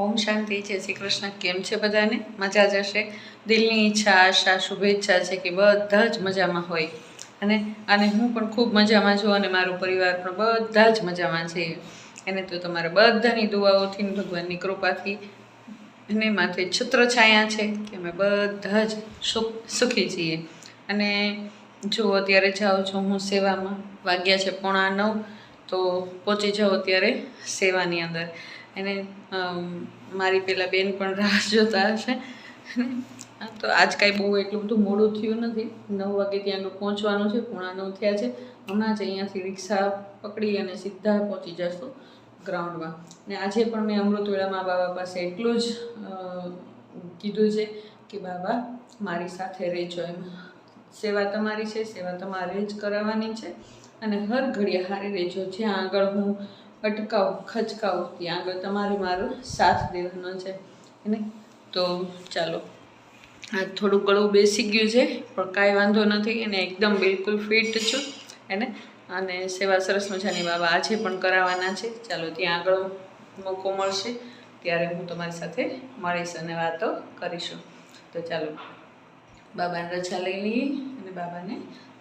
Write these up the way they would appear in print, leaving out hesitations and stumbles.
ઓમ શાંતિ. જય શ્રી કૃષ્ણ. કેમ છે બધાને? મજા જ હશે. દિલની ઈચ્છા, આશા, શુભેચ્છા છે કે બધા જ મજામાં હોય અને હું પણ ખૂબ મજામાં છું અને મારો પરિવાર પણ બધા જ મજામાં છે. એને તો તમારા બધાની દુઆઓથી, ભગવાનની કૃપાથી અને માથે છત્રછાયા છે કે અમે બધા જ સુખી છીએ. અને જો અત્યારે જાઉં છું હું સેવામાં, વાગ્યા છે 8:45, તો પહોંચી જાઉં અત્યારે સેવાની અંદર. એને મારી પેલા બેન પણ રાહ જોતા હશે. તો આજ કાંઈ બહુ એટલું બધું મોડું થયું નથી. 9 વાગે ત્યાં પહોંચવાનું છે, 8:45 થયા છે. હમણાં જ અહીંયાથી રિક્ષા પકડી અને સીધા પહોંચી જશું ગ્રાઉન્ડમાં. ને આજે પણ મેં અમૃતવેળામાં બાબા પાસે એટલું જ કીધું છે કે બાબા મારી સાથે રહેજો. એમ સેવા તમારી છે, સેવા તમારે જ કરાવવાની છે અને હર ઘડીએ હારે રહેજો. જ્યાં આગળ હું અટકાવું, ખચકાવું, ત્યાં આગળ તમારે મારો સાથ દેવાનો છે. એને તો ચાલો, આ થોડું ગળું બેસી ગયું છે પણ કાંઈ વાંધો નથી. એને એકદમ બિલકુલ ફિટ છું અને સેવા સરસ મજાની બાબા આજે પણ કરાવવાના છે. ચાલો, ત્યાં આગળ મોકો મળશે ત્યારે હું તમારી સાથે મળીશ અને વાતો કરીશું. તો ચાલો બાબાને રજા લઈ લઈએ અને બાબાને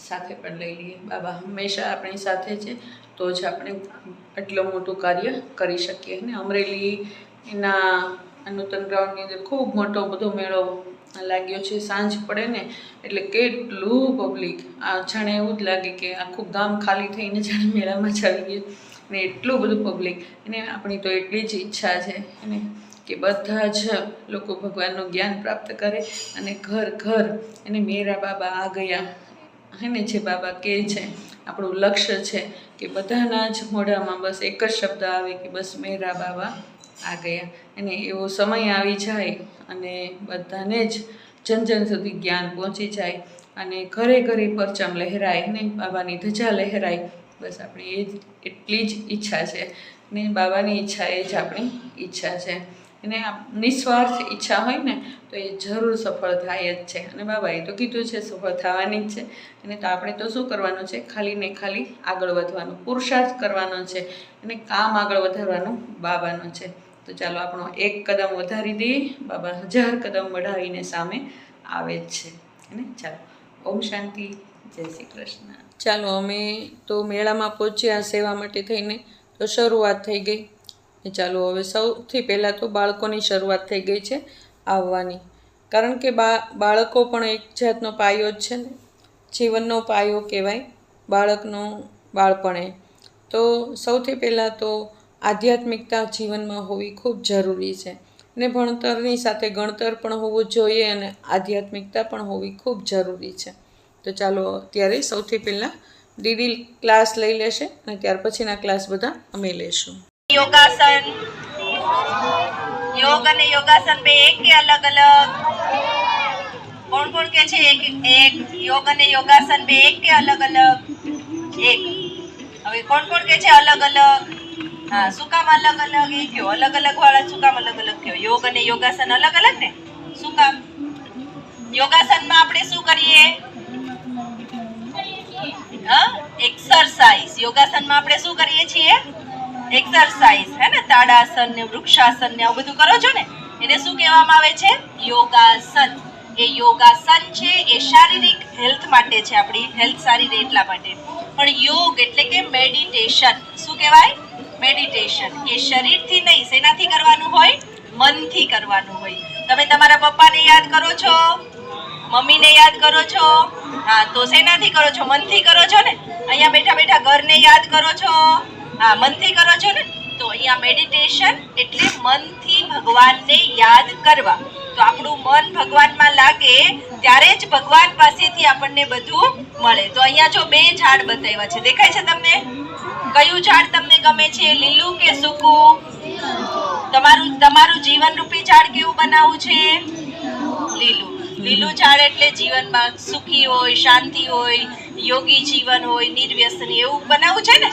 સાથે પણ લઈ લઈએ. બાબા હંમેશા આપણી સાથે છે, તો જ આપણે આટલું મોટું કાર્ય કરી શકીએ. અને અમરેલી એના નૂતન ગ્રાઉન્ડની અંદર ખૂબ મોટો બધો મેળો લાગ્યો છે. સાંજ પડે ને એટલે કેટલું પબ્લિક, આ જાણે એવું જ લાગે કે આખું ગામ ખાલી થઈને જાણે મેળામાં જ આવી ગયું. ને એટલું બધું પબ્લિક. અને આપણી તો એટલી જ ઈચ્છા છે એને કે બધા જ લોકો ભગવાનનું જ્ઞાન પ્રાપ્ત કરે અને ઘર ઘર એને મેરા બાબા આ ગયા. જે બાબા કહે છે, આપણું લક્ષ્ય છે કે બધાના જ મોઢામાં બસ એક જ શબ્દ આવે કે બસ મેરા બાબા આ ગયા. અને એવો સમય આવી જાય અને બધાને જ જન જન સુધી જ્ઞાન પહોંચી જાય અને ઘરે ઘરે પરચમ લહેરાય ને બાબાની ધજા લહેરાય. બસ આપણી એટલી જ ઈચ્છા છે ને બાબાની ઈચ્છા એ જ આપણી ઈચ્છા છે. એને નિસ્વાર્થ ઈચ્છા હોય ને તો એ જરૂર સફળ થાય જ છે. અને બાબાએ તો કીધું છે સફળ થવાની જ છે. અને તો આપણે તો શું કરવાનું છે? ખાલી ને ખાલી આગળ વધવાનું, પુરુષાર્થ કરવાનો છે અને કામ આગળ વધારવાનું બાબાનું છે. તો ચાલો આપણો એક કદમ વધારી દઈએ, બાબા 1000 કદમ વધારીને સામે આવે જ છે. અને ચાલો, ઓમ શાંતિ. જય શ્રી કૃષ્ણ. ચાલો, અમે તો મેળામાં પહોંચ્યા સેવા માટે થઈને, તો શરૂઆત થઈ ગઈ. ચાલો, હવે સૌથી પહેલાં તો બાળકોની શરૂઆત થઈ ગઈ છે આવવાની. કારણ કે બાળકો પણ એક જાતનો પાયો જ છે ને, જીવનનો પાયો કહેવાય બાળકનું બાળપણે. તો સૌથી પહેલાં તો આધ્યાત્મિકતા જીવનમાં હોવી ખૂબ જરૂરી છે. ને ભણતરની સાથે ગણતર પણ હોવું જોઈએ અને આધ્યાત્મિકતા પણ હોવી ખૂબ જરૂરી છે. તો ચાલો, અત્યારે સૌથી પહેલાં દીદી ક્લાસ લઈ લેશે અને ત્યાર પછીના ક્લાસ બધા અમે લેશું. યોગાસન, યોગ અને યોગાસન બે એક કે અલગ અલગ? કોણ કોણ કે છે એક એક? યોગ અને યોગાસન બે એક કે અલગ અલગ? એક. હવે કોણ કોણ કે છે અલગ અલગ? હા, શું કામ અલગ અલગ? એ કયો અલગ અલગ વાળા શું કામ અલગ અલગ કયો? યોગ અને યોગાસન અલગ અલગ ને? શું કામ? યોગાસનમાં આપણે શું કરીએ? એક્સરસાઇઝ. યોગાસનમાં આપણે શું કરીએ છીએ? એક્સરસાઇઝ, હે ને? તાડાસન ને વૃક્ષાસન ને આવું બધું કરો છો ને, એને શું કહેવામાં આવે છે? યોગાસન. એ યોગાસન છે એ શારીરિક હેલ્થ માટે છે, આપણી હેલ્થ સારી રહે એટલા માટે. પણ યોગ એટલે કે મેડિટેશન. શું કહેવાય? મેડિટેશન. એ શરીરથી નહીં, શેનાથી કરવાનું હોય? મનથી કરવાનું હોય. તમે તમારા પપ્પાને યાદ કરો છો? મમ્મીને યાદ કરો છો? હા, તો શેનાથી કરો છો? મનથી કરો છો ને? અહીંયા બેઠા બેઠા ઘરને યાદ કરો છો? હા, મનથી કરો છો ને? તો અહીંયા મેડિટેશન એટલે મનથી ભગવાનને યાદ કરવા. તો આપણું મન ભગવાનમાં લાગે ત્યારે જ ભગવાન પાસેથી આપણને બધું મળે. તો અહીંયા જો 2 ઝાડ બતાવ્યા છે, દેખાય છે તમને? કયું ઝાડ તમને ગમે છે, લીલું કે સૂકું? તમારું જીવન રૂપી ઝાડ કેવું બનાવવું છે? લીલું. લીલું ઝાડ એટલે જીવનમાં સુખી હોય, શાંતિ હોય, યોગી જીવન હોય, નિર્વ્યસની એવું બનાવવું છે ને?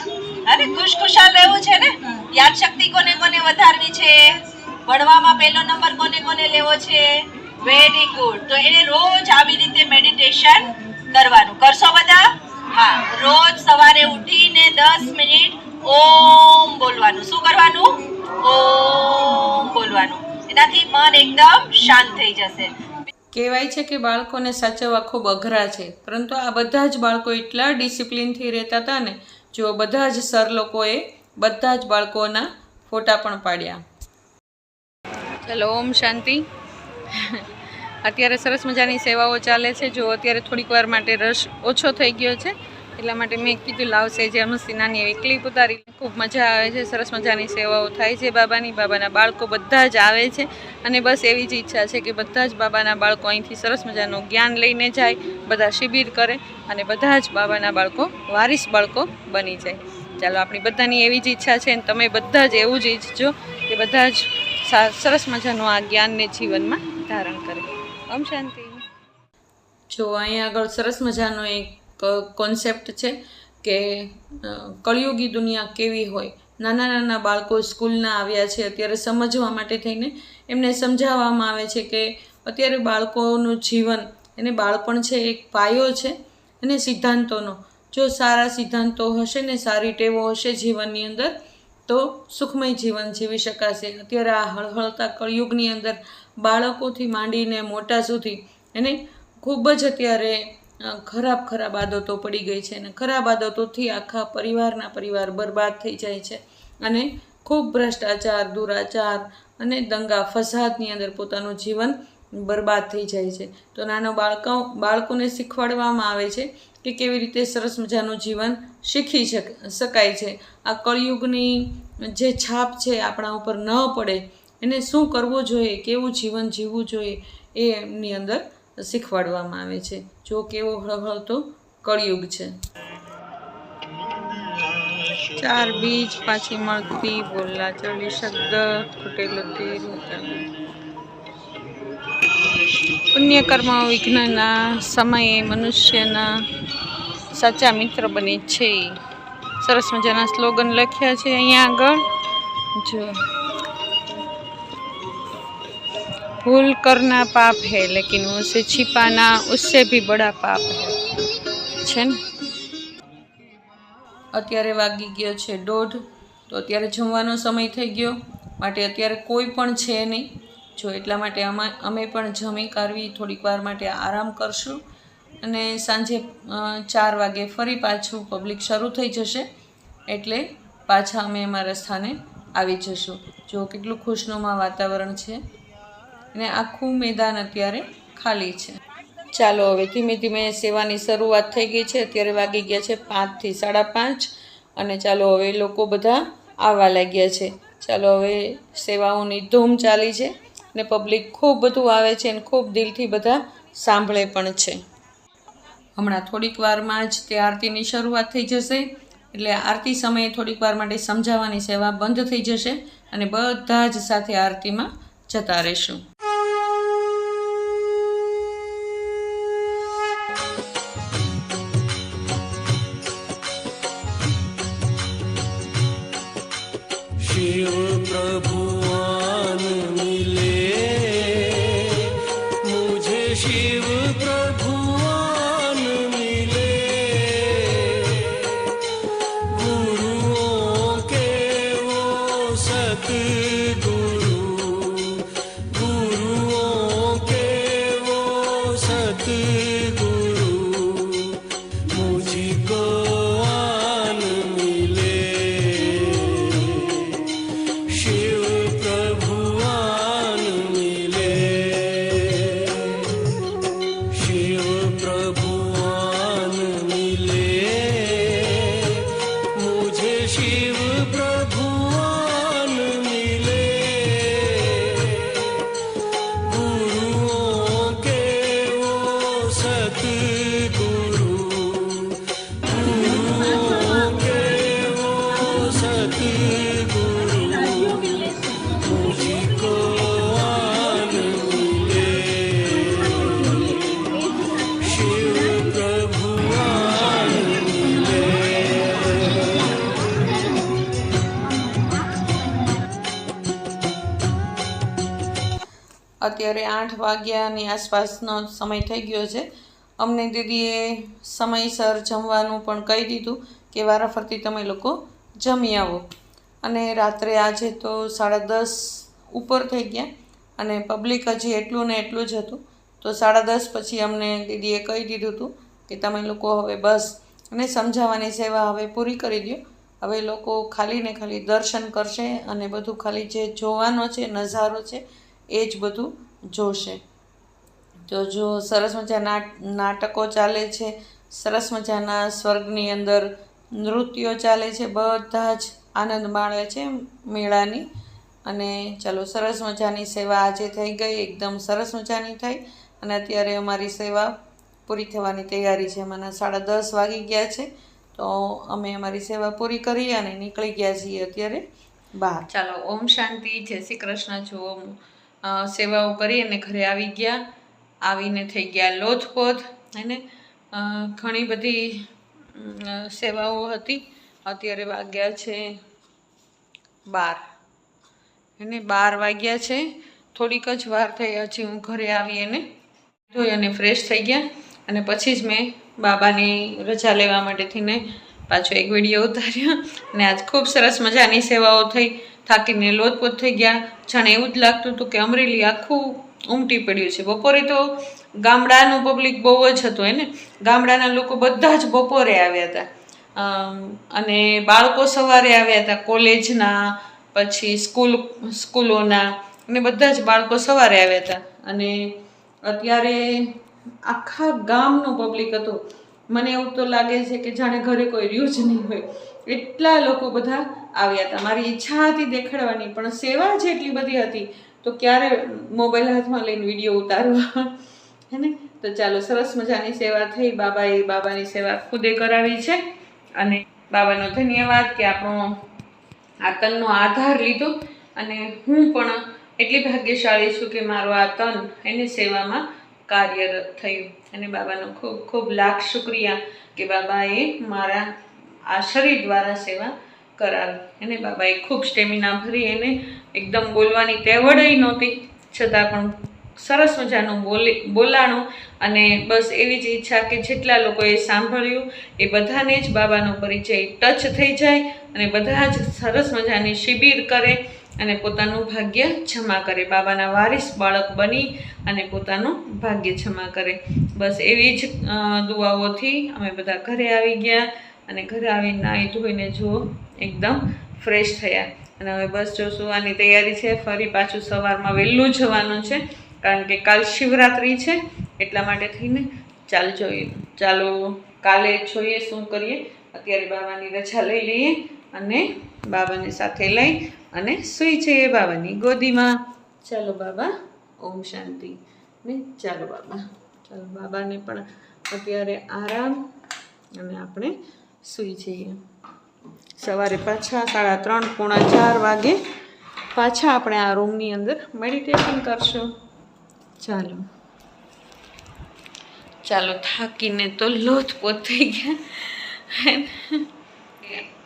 અને ખુશખુશાલ રહેવું છે ને? યાદ શક્તિ કોને કોને વધારવી છે? ભણવામાં પહેલો નંબર કોને કોને લેવો છે? Very good. તો એને રોજ આવી રીતે મેડિટેશન કરવાનું. કરશો બધા? હા, રોજ સવારે ઉઠીને 10 મિનિટ ઓમ બોલવાનું. શું કરવાનું? ઓમ બોલવાનું. એનાથી મન એકદમ શાંત થઈ જશે. કહેવાય છે કે બાળકોને સાચવવા ખૂબ અઘરા છે, પરંતુ આ બધા જ બાળકો એટલા ડિસિપ્લિનથી રહેતા હતા ને, જો બધા જ સર લોકોએ બધા જ બાળકોના ફોટા પણ પાડ્યા. ચલો, ઓમ શાંતિ. અત્યારે સરસ મજાની સેવાઓ ચાલે છે. જો અત્યારે થોડીક વાર માટે રસ ઓછો થઈ ગયો છે, એટલા માટે મેં કીધું લાવશે જે અનુસી નાની એવી ક્લિપ ઉતારી. ખૂબ મજા આવે છે, સરસ મજાની સેવાઓ થાય છે બાબાની. બાબાના બાળકો બધા જ આવે છે અને બસ એવી જ ઈચ્છા છે કે બધા જ બાબાના બાળકો અહીંથી સરસ મજાનું જ્ઞાન લઈને જાય, બધા શિબિર કરે અને બધા જ બાબાના બાળકો વારીસ બાળકો બની જાય. ચાલો, આપણી બધાની એવી જ ઈચ્છા છે અને તમે બધા જ એવું જ ઈચ્છજો કે બધા જ સરસ મજાનું આ જ્ઞાનને જીવનમાં ધારણ કરે. ઓમ શાંતિ. જો અહીંયા આગળ સરસ મજાનો એક કોન્સેપ્ટ છે કે કળિયુગી દુનિયા કેવી હોય. નાના નાના બાળકો સ્કૂલના આવ્યા છે અત્યારે સમજવા માટે થઈને એમને સમજાવવામાં આવે છે કે અત્યારે બાળકોનું જીવન એને બાળપણ છે એક પાયો છે અને સિદ્ધાંતોનો. જો સારા સિદ્ધાંતો હશે ને સારી ટેવો હશે જીવનની અંદર તો સુખમય જીવન જીવી શકાશે. અત્યારે આ હળહળતા કળિયુગની અંદર બાળકોથી માંડીને મોટા સુધી એને ખૂબ જ અત્યારે ખરાબ આદતો પડી ગઈ છે અને ખરાબ આદતોથી આખા પરિવાર બરબાદ થઈ જાય છે અને ખૂબ ભ્રષ્ટાચાર, દુરાચાર અને દંગા ફસાદની અંદર પોતાનું જીવન બરબાદ થઈ જાય છે. તો નાના બાળકોને શીખવાડવામાં આવે છે કે કેવી રીતે સરસ મજાનું જીવન શીખી શકાય છે. આ કળિયુગની જે છાપ છે આપણા ઉપર ન પડે એને શું કરવું જોઈએ, કેવું જીવન જીવવું જોઈએ એ એમની અંદર શીખવાડવામાં આવે છે. જો કેવો હળહળતો કળિયુગ છે. 4 બીજ પાછી મળતી, બોલલા ચડી શબ્દ ખૂટેલો તીર. પુણ્યકર્મ વિઘ્નના સમયે મનુષ્યના સાચા મિત્ર બને છે. સરસ મજાના સ્લોગન લખ્યા છે અહીંયા આગળ. જો ભૂલ કરના પાપ હૈ લેકિન ઉસે छिपाना उससे भी बड़ा पाप है છે ને. અત્યારે વાગી ગયો છે 1:30, તો અત્યારે જમવાનો સમય થઈ ગયો માટે અત્યારે કોઈ પણ છે નહીં. જો એટલા માટે અમે પણ જમી કાઢવી થોડીક વાર માટે આરામ કરશું અને સાંજે 4 વાગે ફરી પાછું પબ્લિક શરૂ થઈ જશે એટલે પાછા અમે અમારા સ્થાને આવી જશું. જો કેટલું ખુશનુમા વાતાવરણ છે અને આખું મેદાન અત્યારે ખાલી છે. ચાલો હવે ધીમે ધીમે સેવાની શરૂઆત થઈ ગઈ છે. અત્યારે વાગી ગયા છે 5 થી 5:30 અને ચાલો હવે લોકો બધા આવવા લાગ્યા છે. ચાલો હવે સેવાઓની ધૂમ ચાલી છે અને પબ્લિક ખૂબ બધું આવે છે અને ખૂબ દિલથી બધા સાંભળે પણ છે. હમણાં થોડીક વારમાં જ તે આરતીની શરૂઆત થઈ જશે એટલે આરતી સમયે થોડીક વાર માટે સમજાવવાની સેવા બંધ થઈ જશે અને બધા જ સાથે આરતીમાં જતા રહેશું. शिव प्रभुआन मिले मुझे, शिव प्रभुआन मिले, गुरुओं के वो सतगुरु, गुरुओं के वो सतगुरु मुझको आन मिले. शिव प्रभुआन मिले, शिव प्रभुआन मिले, मुझे शिव प्रभुआन मिले, गुरुओं के वो सतगुरु, गुरुओं के वो सतगुरु मुझको आन मिले. शिव प्रभुआन मिले. અત્યારે 8 વાગ્યાની આસપાસનો સમય થઈ ગયો છે. અમને દીદીએ સમયસર જમવાનું પણ કહી દીધું કે વારાફરતી તમે લોકો જમી આવો અને રાત્રે આજે તો 10:30 ઉપર થઈ ગયા અને પબ્લિક હજી એટલું ને એટલું જ હતું. તો 10:30 પછી અમને દીદીએ કહી દીધું હતું કે તમે લોકો હવે બસ અને સમજાવવાની સેવા હવે પૂરી કરી દો. હવે લોકો ખાલી ને ખાલી દર્શન કરશે અને બધું ખાલી જે જોવાનો છે નજારો છે એ જ બધું જોશે. તો જો સરસ મજાના નાટકો ચાલે છે, સરસ મજાના સ્વર્ગની અંદર નૃત્યો ચાલે છે, બધા જ આનંદ માણે છે મેળાની. અને ચાલો સરસ મજાની સેવા આજે થઈ ગઈ, એકદમ સરસ મજાની થઈ. અને અત્યારે અમારી સેવા પૂરી થવાની તૈયારી છે. મને 10:30 વાગી ગયા છે. તો અમે અમારી સેવા પૂરી કરી અને નીકળી ગયા છીએ અત્યારે બહાર. ચાલો ઓમ શાંતિ, જય શ્રી કૃષ્ણ. જો સેવાઓ કરી અને ઘરે આવી ગયા. આવીને થઈ ગયા લોથપોથ અને ઘણી બધી સેવાઓ હતી. અત્યારે વાગ્યા છે 12 અને 12 વાગ્યા છે. થોડીક જ વાર થઈ હજી હું ઘરે આવી અને ધોઈ અને ફ્રેશ થઈ ગયા. અને પછી જ મેં બાબાની રજા લેવા માટે થઈને પાછો એક વિડીયો ઉતાર્યો. અને આજ ખૂબ સરસ મજાની સેવાઓ થઈ. થાકીને લોથપોથ થઈ ગયા. જાણે એવું જ લાગતું હતું કે અમરેલી આખું ઉમટી પડ્યું છે. બપોરે તો ગામડાનું પબ્લિક બહુ જ હતું એને, ગામડાના લોકો બધા જ બપોરે આવ્યા હતા. અને બાળકો સવારે આવ્યા હતા કોલેજના, પછી સ્કૂલોના, અને બધા જ બાળકો સવારે આવ્યા હતા. અને અત્યારે આખા ગામનું પબ્લિક હતું. મને એવું તો લાગે છે કે જાણે ઘરે કોઈ રહ્યું જ નહીં હોય, એટલા લોકો બધા આવ્યા હતા. મારી ઈચ્છા હતી દેખાડવાની, પણ સેવા જ એટલી બધી હતી તો ક્યારે મોબાઈલ હાથમાં લઈને વિડીયો ઉતારવા હે ને. તો ચાલો સરસ મજાની સેવા થઈ. બાબાની સેવા ખુદે કરાવી છે. અને બાબાનો ધન્યવાદ કે આપણો આ તનનો આધાર લીધો. અને હું પણ એટલી ભાગ્યશાળી છું કે મારો આ તન એની સેવામાં કાર્યરત થયું. અને બાબાનો ખૂબ ખૂબ લાખ શુક્રિયા કે બાબાએ મારા આ શરીર દ્વારા સેવા કરાવી. અને બાબાએ ખૂબ સ્ટેમિના ભરી. એને એકદમ બોલવાની તેવડય નહોતી, છતાં પણ સરસ મજાનું બોલાણું. અને બસ એવી જ ઈચ્છા કે જેટલા લોકોએ સાંભળ્યું એ બધાને જ બાબાનો પરિચય ટચ થઈ જાય અને બધા જ સરસ મજાની શિબિર કરે અને પોતાનું ભાગ્ય જમા કરે, બાબાના વારિસ બાળક બની અને પોતાનું ભાગ્ય જમા કરે. બસ એવી જ દુઆઓથી અમે બધા ઘરે આવી ગયા. અને ઘરે આવીને નાહી ધોઈને જો એકદમ ફ્રેશ થયા. અને હવે બસ જો સુવાની તૈયારી છે. ફરી પાછું સવારમાં વહેલું જવાનું છે, કારણ કે કાલ શિવરાત્રિ છે. એટલા માટે થઈને ચાલો કાલે જોઈએ શું કરીએ. અત્યારે બાબાની રજા લઈ લઈએ અને બાબાને સાથે લઈ અને સૂઈ જઈએ બાબાની ગોદીમાં. ચાલો બાબા, ઓમ શાંતિ. ને ચાલો બાબાને પણ અત્યારે આરામ અને આપણે સૂઈ જઈએ. સવારે પાછા 3:30 પોણા 4 વાગે પાછા આપણે આ રૂમની અંદર મેડિટેશન કરશું. ચાલો થાકીને તો લોથપોથ થઈ ગયા.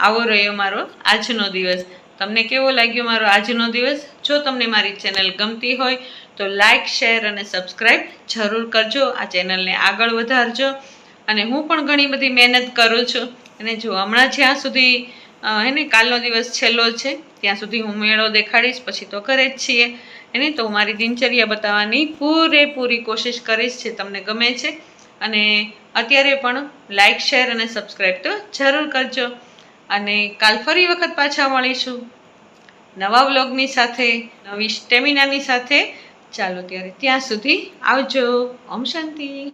આવો રહ્યો મારો આજનો દિવસ. તમને કેવો લાગ્યો મારો આજનો દિવસ? જો તમને મારી ચેનલ ગમતી હોય તો લાઈક, શેર અને સબસ્ક્રાઈબ જરૂર કરજો. આ ચેનલને આગળ વધારજો. અને હું પણ ઘણી બધી મહેનત કરું છું. અને જો હમણાં જ્યાં સુધી કાલનો દિવસ છેલ્લો છે ત્યાં સુધી હું મેળો દેખાડીશ, પછી તો ઘરે જ છીએ એને. તો મારી દિનચર્યા બતાવવાની પૂરેપૂરી કોશિશ કરીશ જે તમને ગમે છે. અને અત્યારે પણ લાઈક, શેર અને સબસ્ક્રાઈબ તો જરૂર કરજો. અને કાલ ફરી વખત પાછા મળીશું નવા વ્લોગની સાથે, નવી સ્ટેમિનાની સાથે. ચાલો ત્યારે ત્યાં સુધી આવજો. ઓમ શાંતિ.